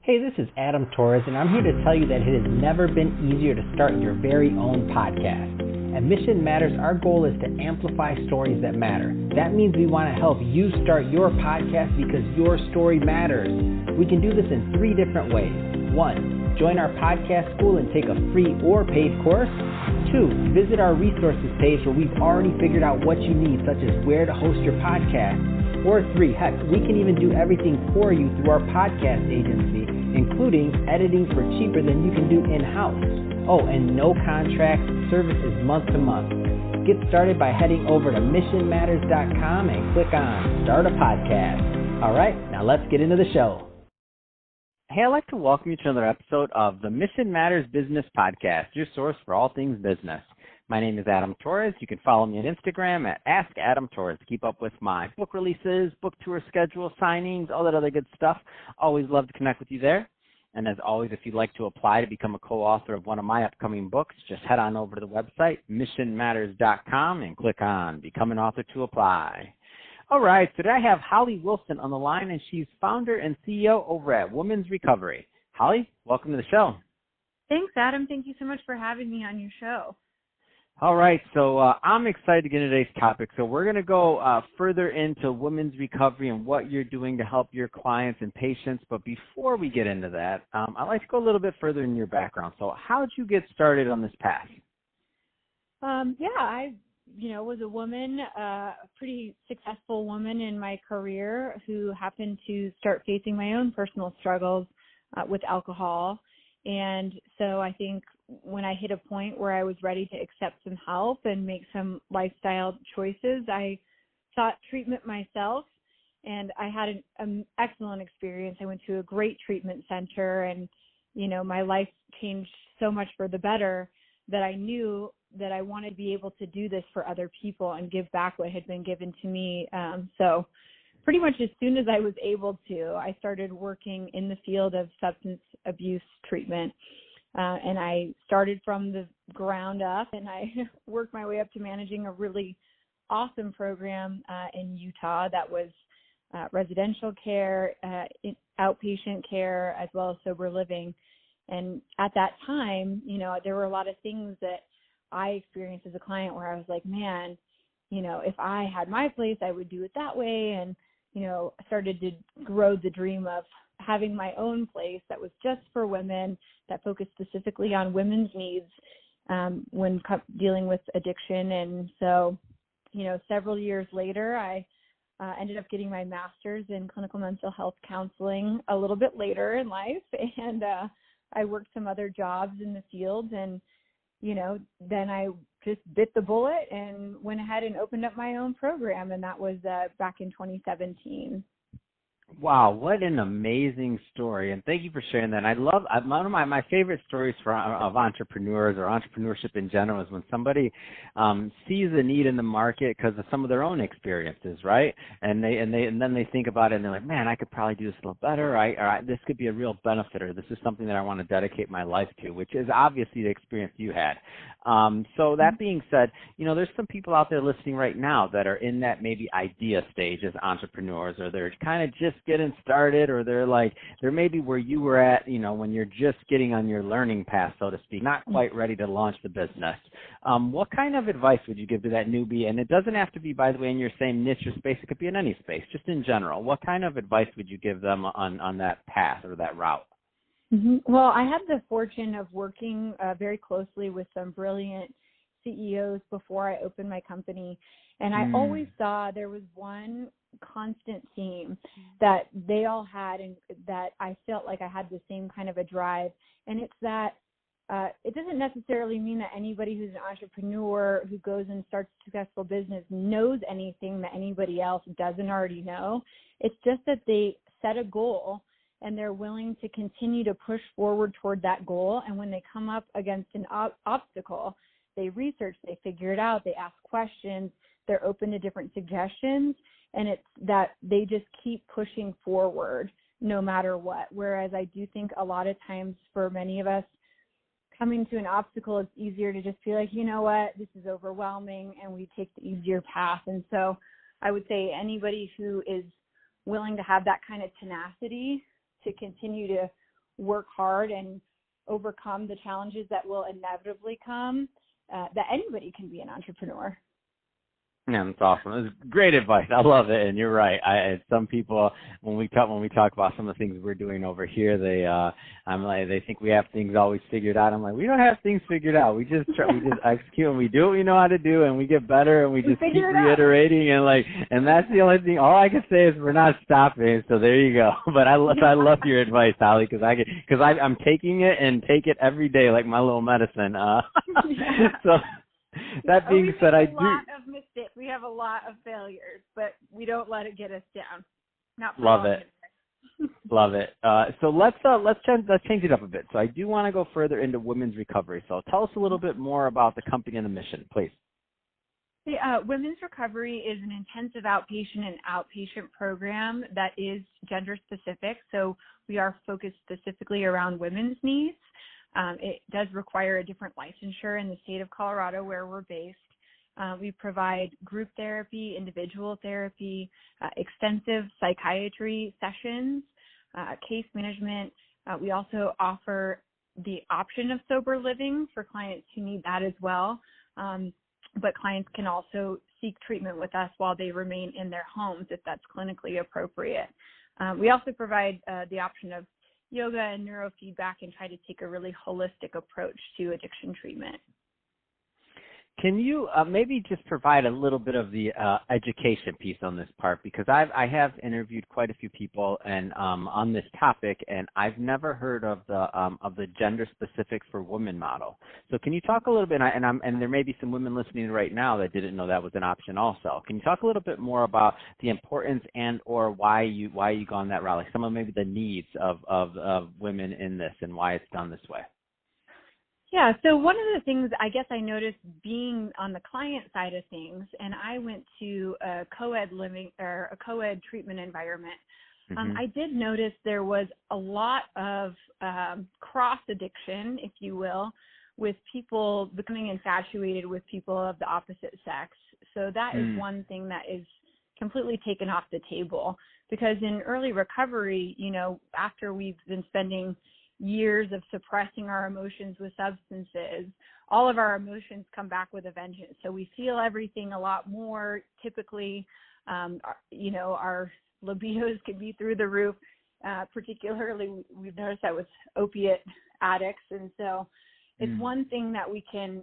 Hey, this is Adam Torres, and I'm here to tell you that it has never been easier to start your very own podcast. At Mission Matters, our goal is to amplify stories that matter. That means we want to help you start your podcast because your story matters. We can do this in 3 different ways. 1, join our podcast school and take a free or paid course. 2, visit our resources page where we've already figured out what you need, such as where to host your podcast. Or 3, heck, we can even do everything for you through our podcast agency, including editing for cheaper than you can do in-house. Oh, and no contracts, service is month to month. Get started by heading over to missionmatters.com and click on Start a Podcast. All right, now let's get into the show. Hey, I'd like to welcome you to another episode of the Mission Matters Business Podcast, your source for all things business. My name is Adam Torres. You can follow me on Instagram at AskAdamTorres to keep up with my book releases, book tour schedule, signings, all that other good stuff. Always love to connect with you there. And as always, if you'd like to apply to become a co-author of one of my upcoming books, just head on over to the website, missionmatters.com, and click on Become an Author to apply. All right, so today I have Holly Wilson on the line, and she's founder and CEO over at Women's Recovery. Holly, welcome to the show. Thanks, Adam. Thank you so much for having me on your show. All right, so I'm excited to get into today's topic. So we're going to go further into women's recovery and what you're doing to help your clients and patients. But before we get into that, I'd like to go a little bit further in your background. So how did you get started on this path? I was a woman, a pretty successful woman in my career who happened to start facing my own personal struggles with alcohol. And so I think when I hit a point where I was ready to accept some help and make some lifestyle choices, I sought treatment myself, and I had an excellent experience. I went to a great treatment center, and, my life changed so much for the better that I knew that I wanted to be able to do this for other people and give back what had been given to me. So pretty much as soon as I was able to, I started working in the field of substance abuse treatment. And I started from the ground up, and I worked my way up to managing a really awesome program in Utah that was residential care, outpatient care, as well as sober living. And at that time, there were a lot of things that I experienced as a client where I was like, man, if I had my place, I would do it that way. And, I started to grow the dream of having my own place that was just for women, that focused specifically on women's needs when dealing with addiction. And so, several years later, I ended up getting my master's in clinical mental health counseling a little bit later in life. And I worked some other jobs in the field, and, then I just bit the bullet and went ahead and opened up my own program. And that was back in 2017. Wow, what an amazing story. And thank you for sharing that. And I love, one of my favorite stories of entrepreneurs or entrepreneurship in general is when somebody sees a need in the market because of some of their own experiences, right? And then they think about it and they're like, man, I could probably do this a little better. Or this could be a real benefit, or this is something that I want to dedicate my life to, which is obviously the experience you had. So that being said, there's some people out there listening right now that are in that maybe idea stage as entrepreneurs, or they're kind of just getting started, or they're maybe where you were at, when you're just getting on your learning path, so to speak, not quite ready to launch the business. What kind of advice would you give to that newbie? And it doesn't have to be, by the way, in your same niche or space. It could be in any space, just in general. What kind of advice would you give them on that path or that route? Mm-hmm. Well, I had the fortune of working very closely with some brilliant CEOs before I opened my company. And I always saw there was one constant theme that they all had, and that I felt like I had the same kind of a drive. And it's that it doesn't necessarily mean that anybody who's an entrepreneur who goes and starts a successful business knows anything that anybody else doesn't already know. It's just that they set a goal and they're willing to continue to push forward toward that goal. And when they come up against an obstacle, they research, they figure it out, they ask questions, they're open to different suggestions, and it's that they just keep pushing forward no matter what. Whereas I do think a lot of times for many of us, coming to an obstacle, it's easier to just be like, you know what, this is overwhelming, and we take the easier path. And so I would say anybody who is willing to have that kind of tenacity to continue to work hard and overcome the challenges that will inevitably come, that anybody can be an entrepreneur. Yeah, that's awesome. That's great advice. I love it, and you're right. Some people, when we talk about some of the things we're doing over here, they think we have things always figured out. I'm like, we don't have things figured out. We just execute, and we do what we know how to do, and we get better, and we just keep reiterating, and that's the only thing. All I can say is we're not stopping. So there you go. But I love your advice, Holly, because I'm taking it and take it every day like my little medicine. So. That being said, I do. We have a lot of mistakes. We have a lot of failures, but we don't let it get us down. Not for Love long. it. Love it. So let's change it up a bit. So I do want to go further into women's recovery. So tell us a little bit more about the company and the mission, please. Women's Recovery is an intensive outpatient and outpatient program that is gender specific. So we are focused specifically around women's needs. It does require a different licensure in the state of Colorado where we're based. We provide group therapy, individual therapy, extensive psychiatry sessions, case management. We also offer the option of sober living for clients who need that as well. But clients can also seek treatment with us while they remain in their homes if that's clinically appropriate. We also provide the option of yoga and neurofeedback and try to take a really holistic approach to addiction treatment. Can you maybe just provide a little bit of the education piece on this part? Because I have interviewed quite a few people and on this topic, and I've never heard of the gender specific for women model. So can you talk a little bit? And there may be some women listening right now that didn't know that was an option also. Can you talk a little bit more about the importance and or why you gone that route? Like some of maybe the needs of women in this and why it's done this way. Yeah, so one of the things I guess I noticed being on the client side of things, and I went to a co-ed living or a co-ed treatment environment, I did notice there was a lot of cross addiction, if you will, with people becoming infatuated with people of the opposite sex. So that is one thing that is completely taken off the table, because in early recovery, after we've been spending years of suppressing our emotions with substances, all of our emotions come back with a vengeance. So we feel everything a lot more. Typically, our libidos can be through the roof. Particularly, we've noticed that with opiate addicts. And so it's one thing that we can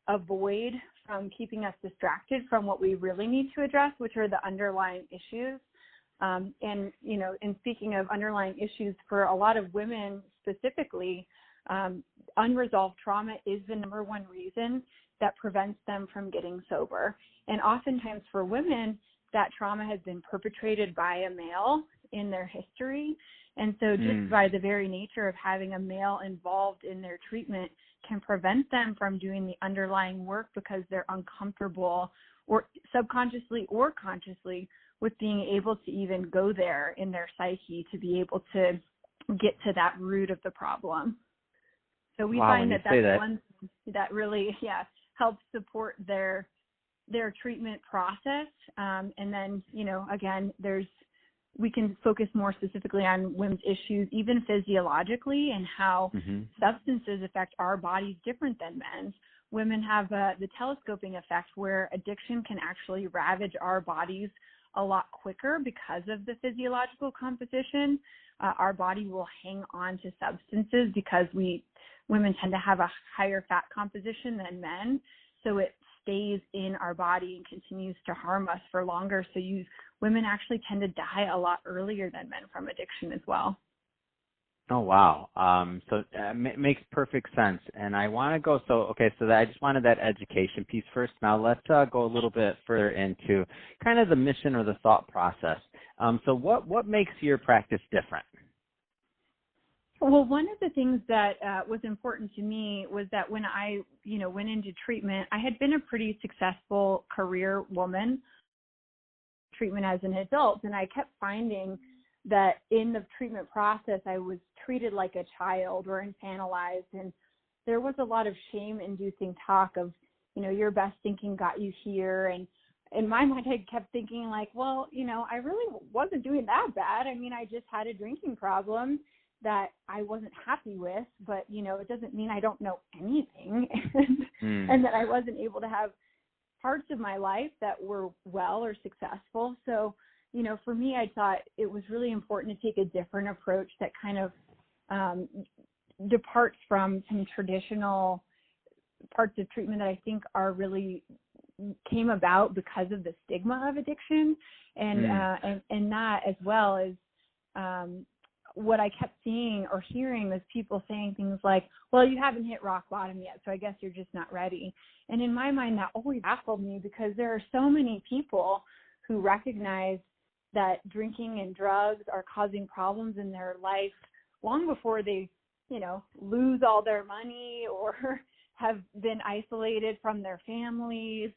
avoid from keeping us distracted from what we really need to address, which are the underlying issues. And speaking of underlying issues, for a lot of women specifically, unresolved trauma is the number one reason that prevents them from getting sober. And oftentimes for women, that trauma has been perpetrated by a male in their history. And so just by the very nature of having a male involved in their treatment can prevent them from doing the underlying work because they're uncomfortable, or subconsciously or consciously, with being able to even go there in their psyche to be able to get to that root of the problem. So we find that that's one thing that really, helps support their treatment process. And then, again, we can focus more specifically on women's issues, even physiologically, and how substances affect our bodies different than men's. Women have the telescoping effect, where addiction can actually ravage our bodies a lot quicker because of the physiological composition. Our body will hang on to substances because women tend to have a higher fat composition than men. So it stays in our body and continues to harm us for longer. So women actually tend to die a lot earlier than men from addiction as well. Oh, wow. So it makes perfect sense. And I want to go, I just wanted that education piece first. Now let's go a little bit further into kind of the mission or the thought process. So what makes your practice different? Well, one of the things that was important to me was that when I, went into treatment, I had been a pretty successful career woman, treatment as an adult, and I kept finding that in the treatment process, I was treated like a child or infantilized. And there was a lot of shame-inducing talk of, your best thinking got you here. And in my mind, I kept thinking like, well, I really wasn't doing that bad. I mean, I just had a drinking problem. that I wasn't happy with, but, it doesn't mean I don't know anything and that I wasn't able to have parts of my life that were well or successful. So, for me, I thought it was really important to take a different approach that kind of departs from some traditional parts of treatment that I think are really came about because of the stigma of addiction, and that, as well as what I kept seeing or hearing was people saying things like, well, you haven't hit rock bottom yet, so I guess you're just not ready. And in my mind, that always baffled me, because there are so many people who recognize that drinking and drugs are causing problems in their life long before they, lose all their money or have been isolated from their families,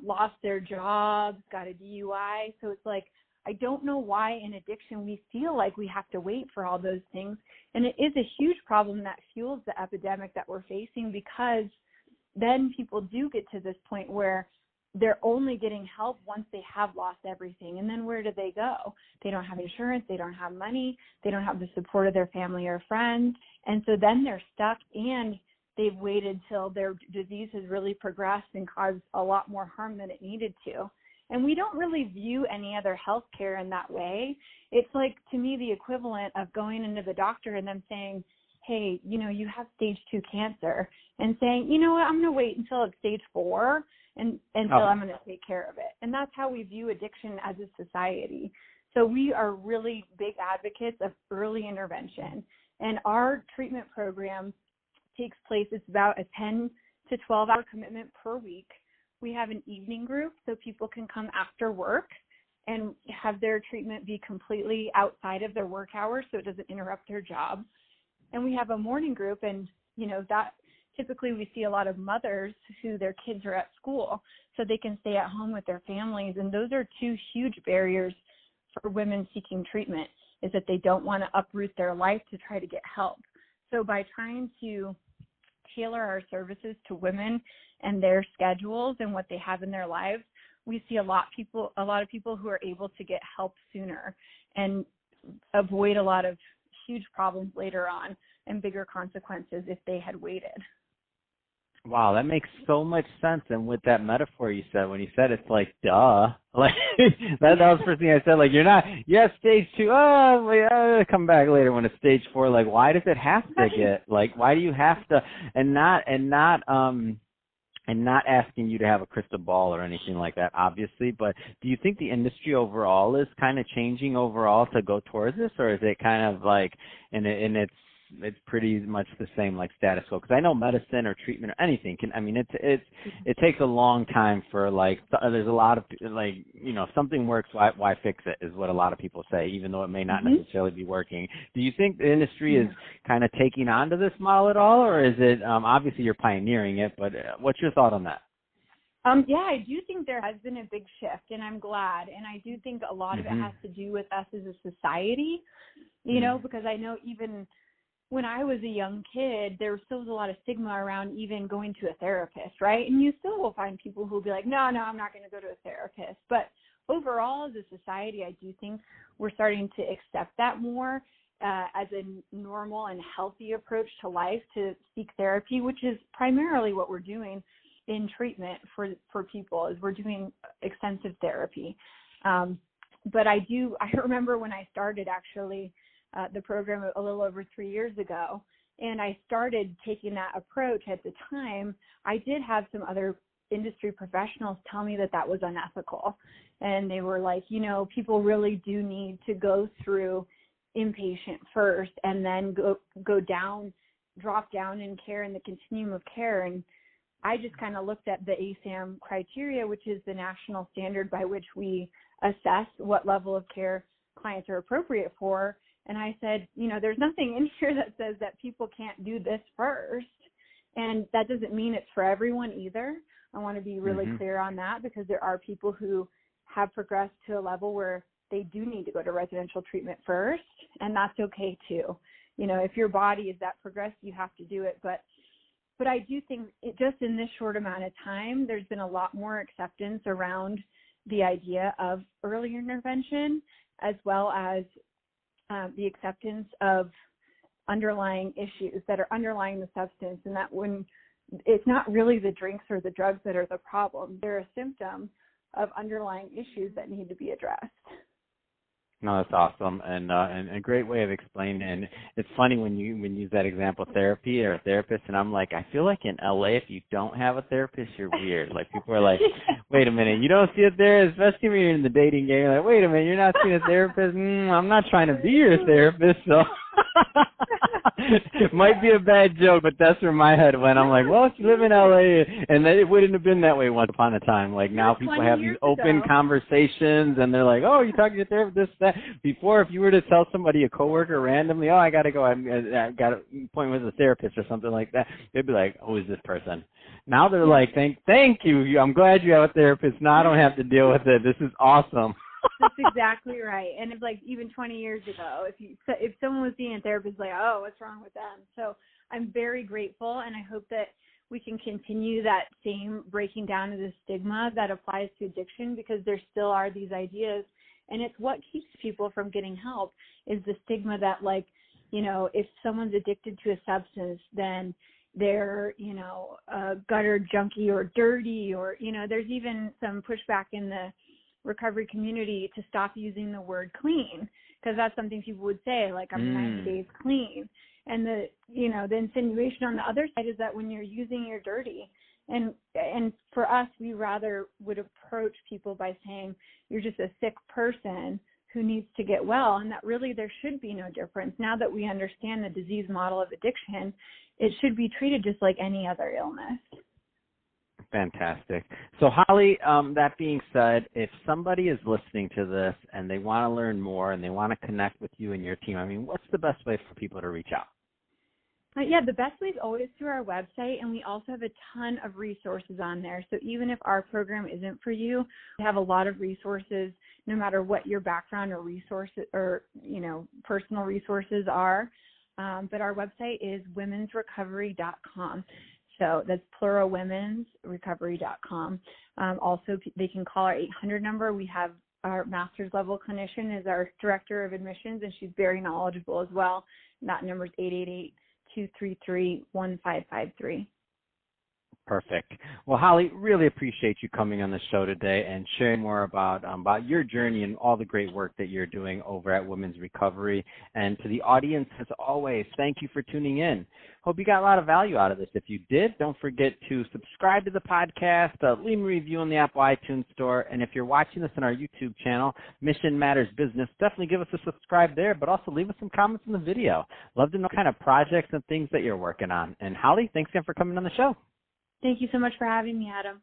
lost their jobs, got a DUI. So it's like, I don't know why in addiction we feel like we have to wait for all those things. And it is a huge problem that fuels the epidemic that we're facing, because then people do get to this point where they're only getting help once they have lost everything. And then where do they go? They don't have insurance. They don't have money. They don't have the support of their family or friends. And so then they're stuck, and they've waited till their disease has really progressed and caused a lot more harm than it needed to. And we don't really view any other health care in that way. It's like, to me, the equivalent of going into the doctor and them saying, hey, you have stage 2 cancer, and saying, you know what, I'm going to wait until it's stage 4 until I'm going to take care of it. And that's how we view addiction as a society. So we are really big advocates of early intervention. And our treatment program takes place, it's about a 10 to 12-hour commitment per week. We have an evening group, so people can come after work and have their treatment be completely outside of their work hours, so it doesn't interrupt their job. And we have a morning group, and, that typically we see a lot of mothers who their kids are at school, so they can stay at home with their families. And those are two huge barriers for women seeking treatment, is that they don't want to uproot their life to try to get help. So by trying to tailor our services to women and their schedules and what they have in their lives, we see a lot of people who are able to get help sooner and avoid a lot of huge problems later on and bigger consequences if they had waited. Wow, that makes so much sense. And with that metaphor you said, when you said it's like, duh, like that was the first thing I said, like, stage 2, come back later when it's stage 4. Like, why does it have to get, like, why do you have to, and not asking you to have a crystal ball or anything like that, obviously, but do you think the industry overall is kind of changing overall to go towards this, or is it kind of like, and it's pretty much the same, like status quo? Because I know medicine or treatment or anything it takes a long time for, like, there's a lot of, like, if something works, why fix it, is what a lot of people say, even though it may not necessarily be working. Do you think the industry is kind of taking on to this model at all, or is it, obviously you're pioneering it, but what's your thought on that? I do think there has been a big shift, and I'm glad. And I do think a lot of it has to do with us as a society, because I know even when I was a young kid, there still was a lot of stigma around even going to a therapist, right? And you still will find people who will be like, no, I'm not going to go to a therapist. But overall, as a society, I do think we're starting to accept that more as a normal and healthy approach to life, to seek therapy, which is primarily what we're doing in treatment for people, is we're doing extensive therapy. But I remember when I started actually the program a little over 3 years ago, and I started taking that approach. At the time, I did have some other industry professionals tell me that was unethical. And they were like, people really do need to go through inpatient first and then drop down in care, in the continuum of care. And I just kind of looked at the ASAM criteria, which is the national standard by which we assess what level of care clients are appropriate for. And I said, there's nothing in here that says that people can't do this first. And that doesn't mean it's for everyone either. I want to be really clear on that, because there are people who have progressed to a level where they do need to go to residential treatment first. And that's okay too. If your body is that progressed, you have to do it. But I do think just in this short amount of time, there's been a lot more acceptance around the idea of early intervention, as well as the acceptance of underlying issues that are underlying the substance, and that when it's not really the drinks or the drugs that are the problem, they're a symptom of underlying issues that need to be addressed. No, that's awesome, and a great way of explaining. And it's funny when you use that example, therapy or a therapist, and I'm like, I feel like in LA, if you don't have a therapist, you're weird. Like, people are like, wait a minute, you don't see it there, especially when you're in the dating game. You're like, wait a minute, you're not seeing a therapist? I'm not trying to be your therapist, so. It might be a bad joke, but that's where my head went. I'm like, well, if you live in LA, and it wouldn't have been that way once upon a time. Like, now people have these open conversations, and they're like, oh, you're talking to your therapist, this, that. Before, if you were to tell somebody, a coworker, randomly, oh, I got to go, I got an appointment with a therapist or something like that, they'd be like, who is this person? Now they're like, thank you. I'm glad you have a therapist. Now I don't have to deal with it. This is awesome. That's exactly right. And if, like, even 20 years ago, if someone was seeing a therapist, like, oh, what's wrong with them? So I'm very grateful, and I hope that we can continue that same breaking down of the stigma that applies to addiction, because there still are these ideas, and it's what keeps people from getting help is the stigma that, like, you know, if someone's addicted to a substance, then they're, you know, a gutter junkie or dirty, or, you know, there's even some pushback in the recovery community to stop using the word clean, because that's something people would say, like, I'm 90 days clean. And the, you know, the insinuation on the other side is that when you're using, you're dirty. And for us, we rather would approach people by saying you're just a sick person who needs to get well, and that really there should be no difference. Now that we understand the disease model of addiction, it should be treated just like any other illness. Fantastic. So, Holly, that being said, if somebody is listening to this and they want to learn more and they want to connect with you and your team, I mean, what's the best way for people to reach out? Yeah, the best way is always through our website, and we also have a ton of resources on there. So even if our program isn't for you, we have a lot of resources, no matter what your background or resources or, you know, personal resources are. But our website is womensrecovery.com. So that's plural, womensrecovery.com. Also, they can call our 800 number. We have our master's level clinician is our director of admissions, and she's very knowledgeable as well. And that number is 888-233-1553. Perfect. Well, Holly, really appreciate you coming on the show today and sharing more about your journey and all the great work that you're doing over at Women's Recovery. And to the audience, as always, thank you for tuning in. Hope you got a lot of value out of this. If you did, don't forget to subscribe to the podcast, leave a review in the Apple iTunes Store, and if you're watching this on our YouTube channel, Mission Matters Business, definitely give us a subscribe there, but also leave us some comments in the video. Love to know what kind of projects and things that you're working on. And Holly, thanks again for coming on the show. Thank you so much for having me, Adam.